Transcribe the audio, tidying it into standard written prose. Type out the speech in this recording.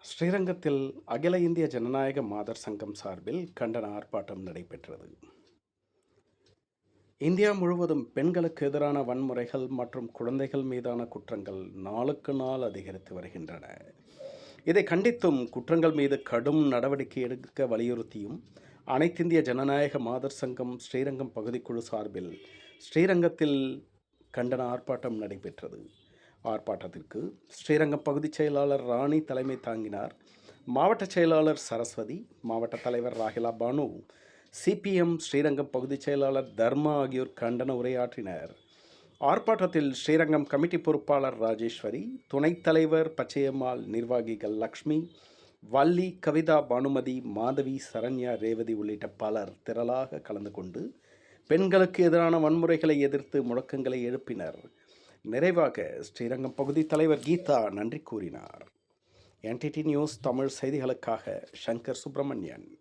ஸ்ரீரங்கத்தில் அகில இந்திய ஜனநாயக மாதர் சங்கம் சார்பில் கண்டன ஆர்ப்பாட்டம் நடைபெற்றது. இந்தியா முழுவதும் பெண்களுக்கு எதிரான வன்முறைகள் மற்றும் குழந்தைகள் மீதான குற்றங்கள் நாளுக்கு நாள் அதிகரித்து வருகின்றன. இதை கண்டித்தும் குற்றங்கள் மீது கடும் நடவடிக்கை எடுக்க வலியுறுத்தியும் அனைத்திந்திய ஜனநாயக மாதர் சங்கம் ஸ்ரீரங்கம் பகுதிக்குழு சார்பில் ஸ்ரீரங்கத்தில் கண்டன ஆர்ப்பாட்டம் நடைபெற்றது. ஆர்ப்பாட்டத்திற்கு ஸ்ரீரங்கம் பகுதிச் செயலாளர் ராணி தலைமை தாங்கினார். மாவட்ட செயலாளர் சரஸ்வதி, மாவட்ட தலைவர் ராகிலா பானு, சிபிஎம் ஸ்ரீரங்கம் பகுதிச் செயலாளர் தர்மா ஆகியோர் கண்டன உரையாற்றினர். ஆர்ப்பாட்டத்தில் ஸ்ரீரங்கம் கமிட்டி பொறுப்பாளர் ராஜேஸ்வரி, துணைத் தலைவர் பச்சையம்மாள், நிர்வாகிகள் லக்ஷ்மி, வள்ளி, கவிதா, பானுமதி, மாதவி, சரண்யா, ரேவதி உள்ளிட்ட பலர் திரளாக கலந்து கொண்டு பெண்களுக்கு எதிரான வன்முறைகளை எதிர்த்து முழக்கங்களை எழுப்பினர். நிறைவாக ஸ்ரீரங்கம் பகுதி தலைவர் கீதா நன்றி கூறினார். NTT நியூஸ் தமிழ் செய்திகளுக்காக சங்கர் சுப்பிரமணியன்.